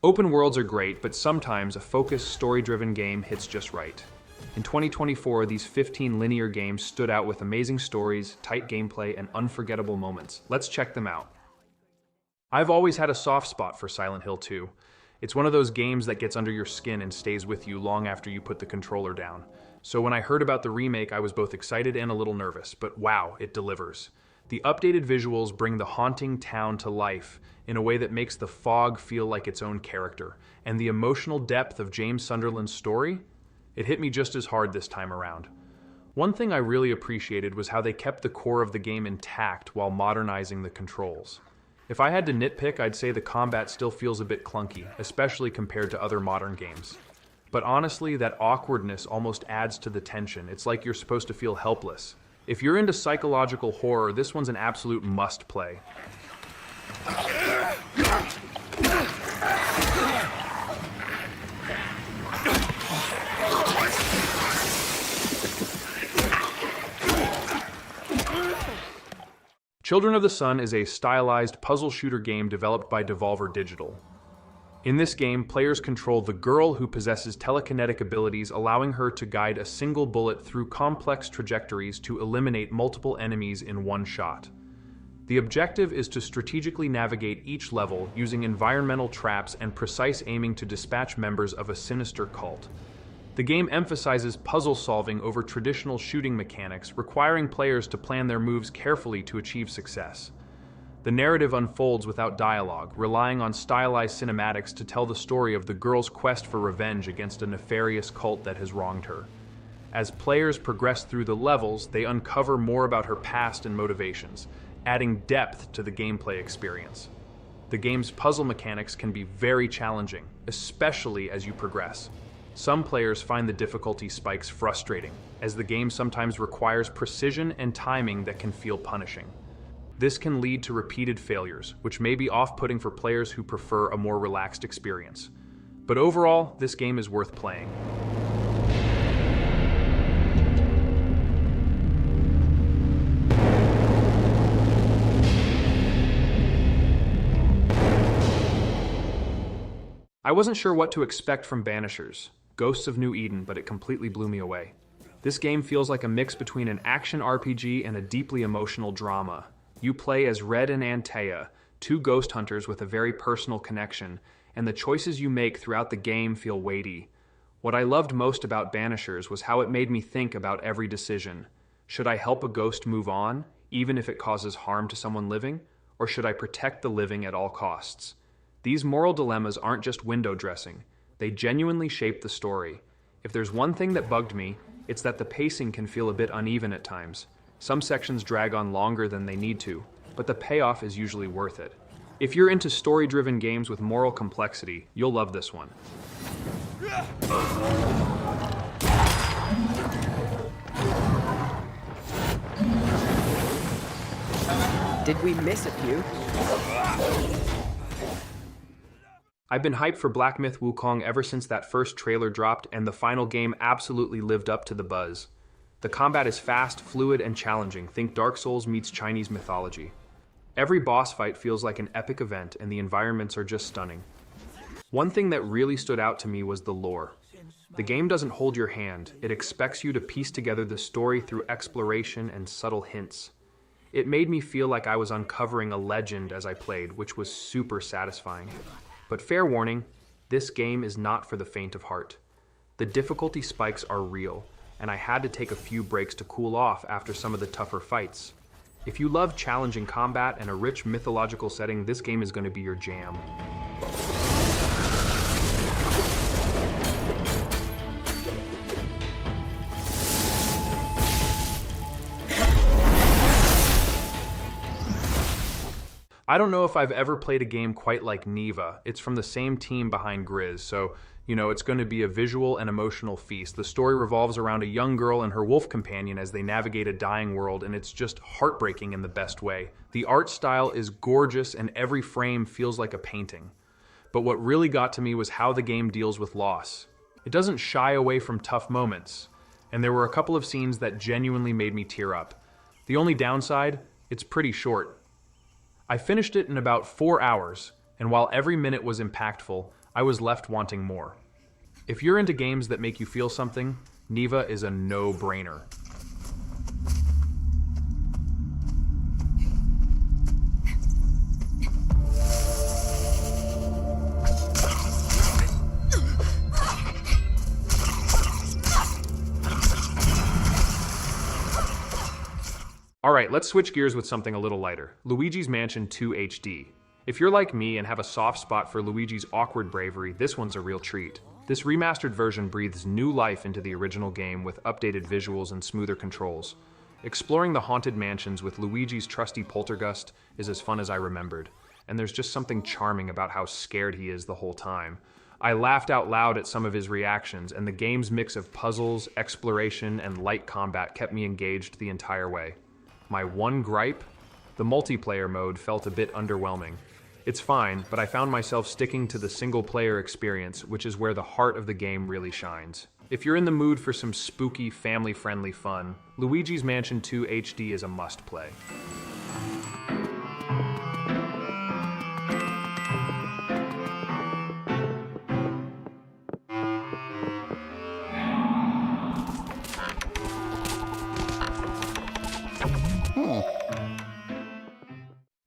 Open worlds are great, but sometimes a focused, story-driven game hits just right. In 2024, these 15 linear games stood out with amazing stories, tight gameplay, and unforgettable moments. Let's check them out. I've always had a soft spot for Silent Hill 2. It's one of those games that gets under your skin and stays with you long after you put the controller down. So when I heard about the remake, I was both excited and a little nervous, but wow, it delivers. The updated visuals bring the haunting town to life in a way that makes the fog feel like its own character, and the emotional depth of James Sunderland's story, it hit me just as hard this time around. One thing I really appreciated was how they kept the core of the game intact while modernizing the controls. If I had to nitpick, I'd say the combat still feels a bit clunky, especially compared to other modern games. But honestly, that awkwardness almost adds to the tension. It's like you're supposed to feel helpless. If you're into psychological horror, this one's an absolute must-play. Children of the Sun is a stylized puzzle shooter game developed by Devolver Digital. In this game, players control the girl who possesses telekinetic abilities, allowing her to guide a single bullet through complex trajectories to eliminate multiple enemies in one shot. The objective is to strategically navigate each level using environmental traps and precise aiming to dispatch members of a sinister cult. The game emphasizes puzzle solving over traditional shooting mechanics, requiring players to plan their moves carefully to achieve success. The narrative unfolds without dialogue, relying on stylized cinematics to tell the story of the girl's quest for revenge against a nefarious cult that has wronged her. As players progress through the levels, they uncover more about her past and motivations, adding depth to the gameplay experience. The game's puzzle mechanics can be very challenging, especially as you progress. Some players find the difficulty spikes frustrating, as the game sometimes requires precision and timing that can feel punishing. This can lead to repeated failures, which may be off-putting for players who prefer a more relaxed experience. But overall, this game is worth playing. I wasn't sure what to expect from Banishers, Ghosts of New Eden, but it completely blew me away. This game feels like a mix between an action RPG and a deeply emotional drama. You play as Red and Antea, two ghost hunters with a very personal connection, and the choices you make throughout the game feel weighty. What I loved most about Banishers was how it made me think about every decision. Should I help a ghost move on, even if it causes harm to someone living? Or should I protect the living at all costs? These moral dilemmas aren't just window dressing. They genuinely shape the story. If there's one thing that bugged me, it's that the pacing can feel a bit uneven at times. Some sections drag on longer than they need to, but the payoff is usually worth it. If you're into story-driven games with moral complexity, you'll love this one. Did we miss a few? I've been hyped for Black Myth Wukong ever since that first trailer dropped, and the final game absolutely lived up to the buzz. The combat is fast, fluid, and challenging. Think Dark Souls meets Chinese mythology. Every boss fight feels like an epic event, and the environments are just stunning. One thing that really stood out to me was the lore. The game doesn't hold your hand. It expects you to piece together the story through exploration and subtle hints. It made me feel like I was uncovering a legend as I played, which was super satisfying. But fair warning, this game is not for the faint of heart. The difficulty spikes are real, and I had to take a few breaks to cool off after some of the tougher fights. If you love challenging combat and a rich mythological setting, this game is going to be your jam. I don't know if I've ever played a game quite like Neva. It's from the same team behind Grizz, so it's going to be a visual and emotional feast. The story revolves around a young girl and her wolf companion as they navigate a dying world, and it's just heartbreaking in the best way. The art style is gorgeous and every frame feels like a painting. But what really got to me was how the game deals with loss. It doesn't shy away from tough moments, and there were a couple of scenes that genuinely made me tear up. The only downside, it's pretty short. I finished it in about 4 hours, and while every minute was impactful, I was left wanting more. If you're into games that make you feel something, Neva is a no-brainer. Alright, let's switch gears with something a little lighter. Luigi's Mansion 2 HD. If you're like me and have a soft spot for Luigi's awkward bravery, this one's a real treat. This remastered version breathes new life into the original game with updated visuals and smoother controls. Exploring the haunted mansions with Luigi's trusty poltergust is as fun as I remembered, and there's just something charming about how scared he is the whole time. I laughed out loud at some of his reactions, and the game's mix of puzzles, exploration, and light combat kept me engaged the entire way. My one gripe? The multiplayer mode felt a bit underwhelming. It's fine, but I found myself sticking to the single-player experience, which is where the heart of the game really shines. If you're in the mood for some spooky, family-friendly fun, Luigi's Mansion 2 HD is a must-play.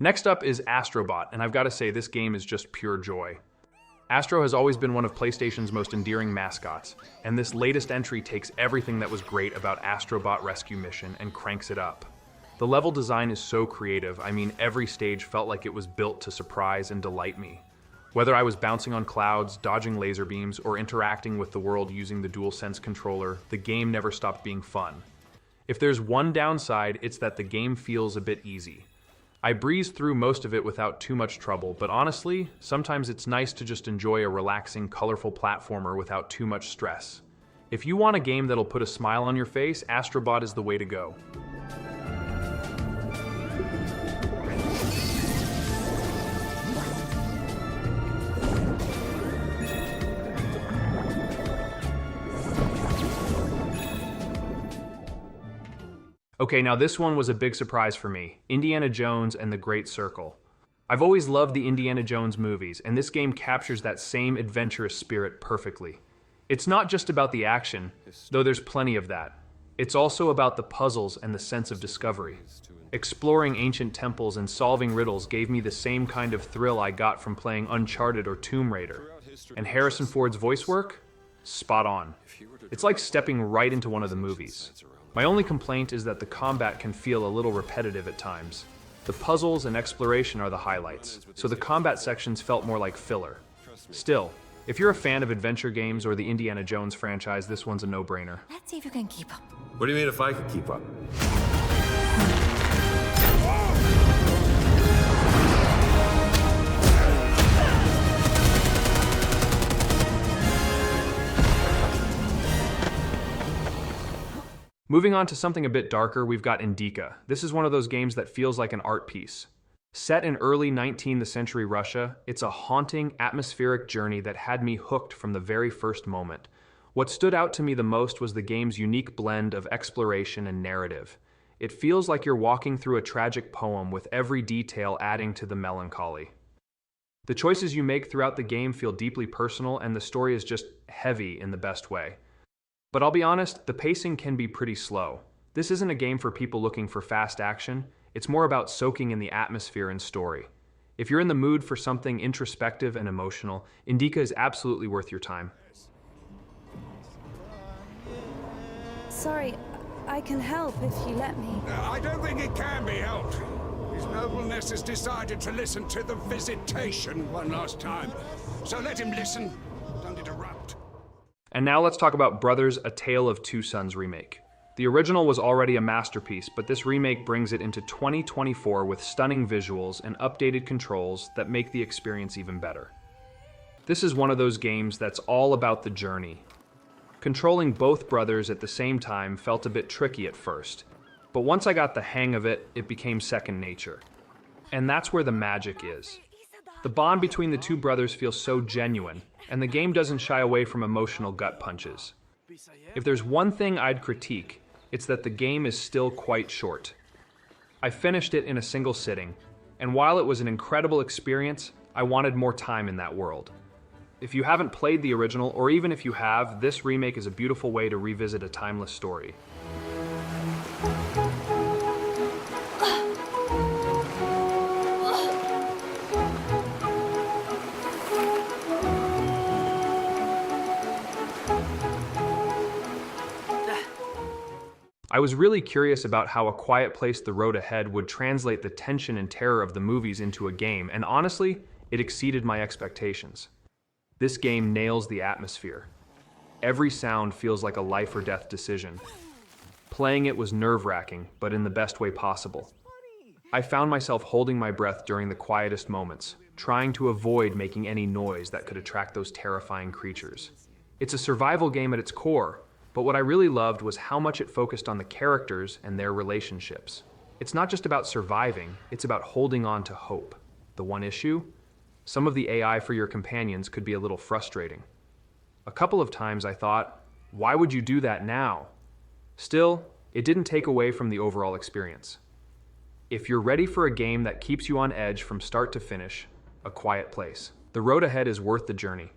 Next up is Astro Bot, and I've got to say this game is just pure joy. Astro has always been one of PlayStation's most endearing mascots, and this latest entry takes everything that was great about Astro Bot Rescue Mission and cranks it up. The level design is so creative, I mean every stage felt like it was built to surprise and delight me. Whether I was bouncing on clouds, dodging laser beams, or interacting with the world using the DualSense controller, the game never stopped being fun. If there's one downside, it's that the game feels a bit easy. I breezed through most of it without too much trouble, but honestly, sometimes it's nice to just enjoy a relaxing, colorful platformer without too much stress. If you want a game that'll put a smile on your face, Astro Bot is the way to go. Okay, now this one was a big surprise for me. Indiana Jones and the Great Circle. I've always loved the Indiana Jones movies, and this game captures that same adventurous spirit perfectly. It's not just about the action, though there's plenty of that. It's also about the puzzles and the sense of discovery. Exploring ancient temples and solving riddles gave me the same kind of thrill I got from playing Uncharted or Tomb Raider. And Harrison Ford's voice work? Spot on. It's like stepping right into one of the movies. My only complaint is that the combat can feel a little repetitive at times. The puzzles and exploration are the highlights, so the combat sections felt more like filler. Still, if you're a fan of adventure games or the Indiana Jones franchise, this one's a no-brainer. Let's see if you can keep up. What do you mean if I could keep up? Moving on to something a bit darker, we've got Indika. This is one of those games that feels like an art piece. Set in early 19th century Russia, it's a haunting, atmospheric journey that had me hooked from the very first moment. What stood out to me the most was the game's unique blend of exploration and narrative. It feels like you're walking through a tragic poem with every detail adding to the melancholy. The choices you make throughout the game feel deeply personal, and the story is just heavy in the best way. But I'll be honest, the pacing can be pretty slow. This isn't a game for people looking for fast action, it's more about soaking in the atmosphere and story. If you're in the mood for something introspective and emotional, Indika is absolutely worth your time. Sorry, I can help if you let me. I don't think it can be helped. His nobleness has decided to listen to the visitation one last time. So let him listen. Don't interrupt. And now let's talk about Brothers: A Tale of Two Sons remake. The original was already a masterpiece, but this remake brings it into 2024 with stunning visuals and updated controls that make the experience even better. This is one of those games that's all about the journey. Controlling both brothers at the same time felt a bit tricky at first, but once I got the hang of it, it became second nature. And that's where the magic is. The bond between the two brothers feels so genuine, and the game doesn't shy away from emotional gut punches. If there's one thing I'd critique, it's that the game is still quite short. I finished it in a single sitting, and while it was an incredible experience, I wanted more time in that world. If you haven't played the original, or even if you have, this remake is a beautiful way to revisit a timeless story. I was really curious about how A Quiet Place: The Road Ahead would translate the tension and terror of the movies into a game, and honestly, it exceeded my expectations. This game nails the atmosphere. Every sound feels like a life or death decision. Playing it was nerve-wracking, but in the best way possible. I found myself holding my breath during the quietest moments, trying to avoid making any noise that could attract those terrifying creatures. It's a survival game at its core, but what I really loved was how much it focused on the characters and their relationships. It's not just about surviving, it's about holding on to hope. The one issue? Some of the AI for your companions could be a little frustrating. A couple of times I thought, why would you do that now? Still, it didn't take away from the overall experience. If you're ready for a game that keeps you on edge from start to finish, A Quiet Place. The road ahead is worth the journey.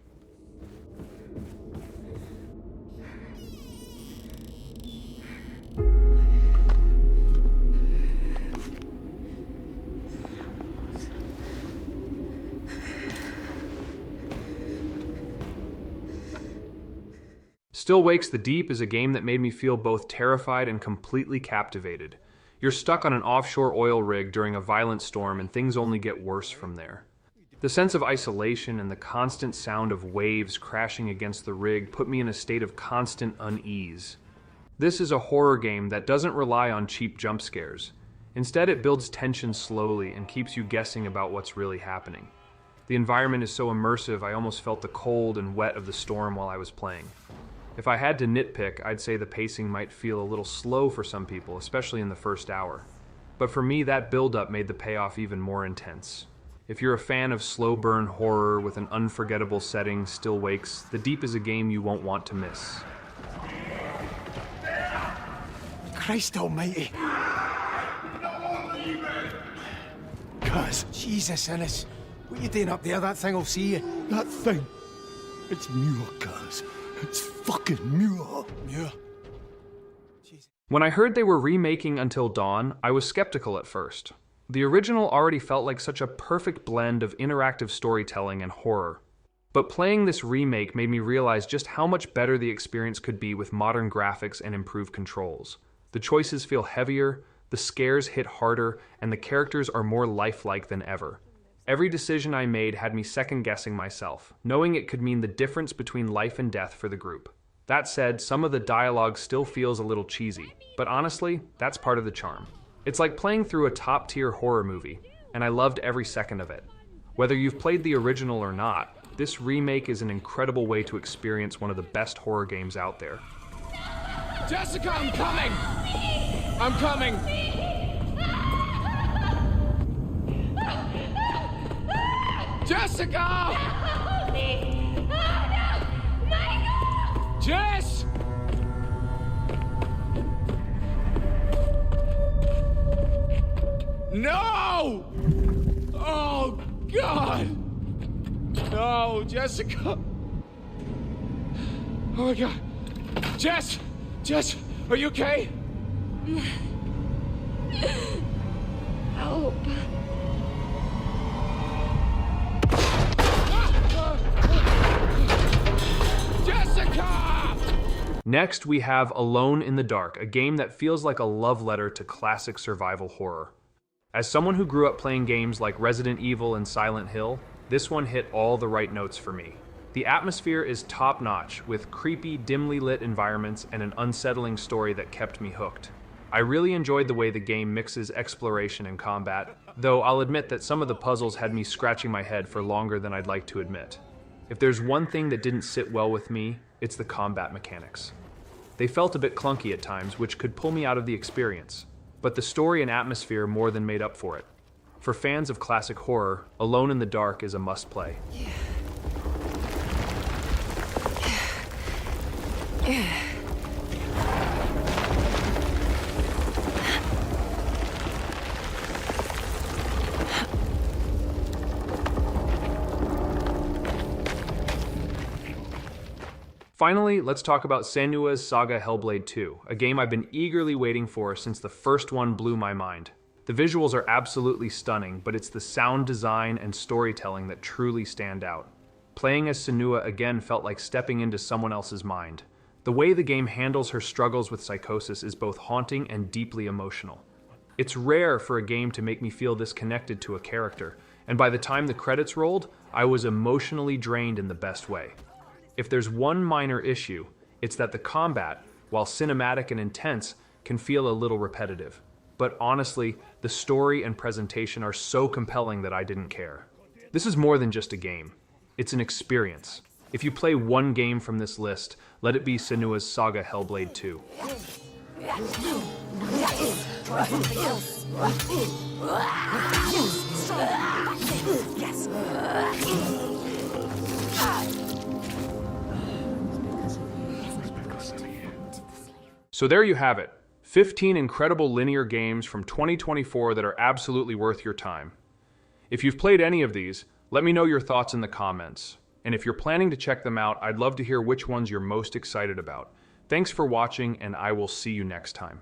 Still Wakes the Deep is a game that made me feel both terrified and completely captivated. You're stuck on an offshore oil rig during a violent storm and things only get worse from there. The sense of isolation and the constant sound of waves crashing against the rig put me in a state of constant unease. This is a horror game that doesn't rely on cheap jump scares. Instead, it builds tension slowly and keeps you guessing about what's really happening. The environment is so immersive, I almost felt the cold and wet of the storm while I was playing. If I had to nitpick, I'd say the pacing might feel a little slow for some people, especially in the first hour. But for me, that build-up made the payoff even more intense. If you're a fan of slow-burn horror with an unforgettable setting, Still Wakes, The Deep is a game you won't want to miss. Christ almighty. Cuz, Jesus Innes. What you doing up there? That thing will see you. That thing. It's Muir, cuz. It's fucking Muir. Muir. When I heard they were remaking Until Dawn, I was skeptical at first. The original already felt like such a perfect blend of interactive storytelling and horror. But playing this remake made me realize just how much better the experience could be with modern graphics and improved controls. The choices feel heavier, the scares hit harder, and the characters are more lifelike than ever. Every decision I made had me second-guessing myself, knowing it could mean the difference between life and death for the group. That said, some of the dialogue still feels a little cheesy, but honestly, that's part of the charm. It's like playing through a top-tier horror movie, and I loved every second of it. Whether you've played the original or not, this remake is an incredible way to experience one of the best horror games out there. Jessica, I'm coming! I'm coming! Jessica! Help me! Oh no! Michael! Jess! No! Oh, God! No, Jessica! Oh, my God. Jess! Jess, are you okay? Help. Jessica! Next, we have Alone in the Dark, a game that feels like a love letter to classic survival horror. As someone who grew up playing games like Resident Evil and Silent Hill, this one hit all the right notes for me. The atmosphere is top-notch, with creepy, dimly lit environments and an unsettling story that kept me hooked. I really enjoyed the way the game mixes exploration and combat, though I'll admit that some of the puzzles had me scratching my head for longer than I'd like to admit. If there's one thing that didn't sit well with me, it's the combat mechanics. They felt a bit clunky at times, which could pull me out of the experience, but the story and atmosphere more than made up for it. For fans of classic horror, Alone in the Dark is a must-play. Finally, let's talk about Senua's Saga Hellblade 2, a game I've been eagerly waiting for since the first one blew my mind. The visuals are absolutely stunning, but it's the sound design and storytelling that truly stand out. Playing as Senua again felt like stepping into someone else's mind. The way the game handles her struggles with psychosis is both haunting and deeply emotional. It's rare for a game to make me feel this connected to a character, and by the time the credits rolled, I was emotionally drained in the best way. If there's one minor issue, it's that the combat, while cinematic and intense, can feel a little repetitive. But honestly, the story and presentation are so compelling that I didn't care. This is more than just a game. It's an experience. If you play one game from this list, let it be Senua's Saga Hellblade 2. So there you have it. 15 incredible linear games from 2024 that are absolutely worth your time. If you've played any of these, let me know your thoughts in the comments. And if you're planning to check them out, I'd love to hear which ones you're most excited about. Thanks for watching, and I will see you next time.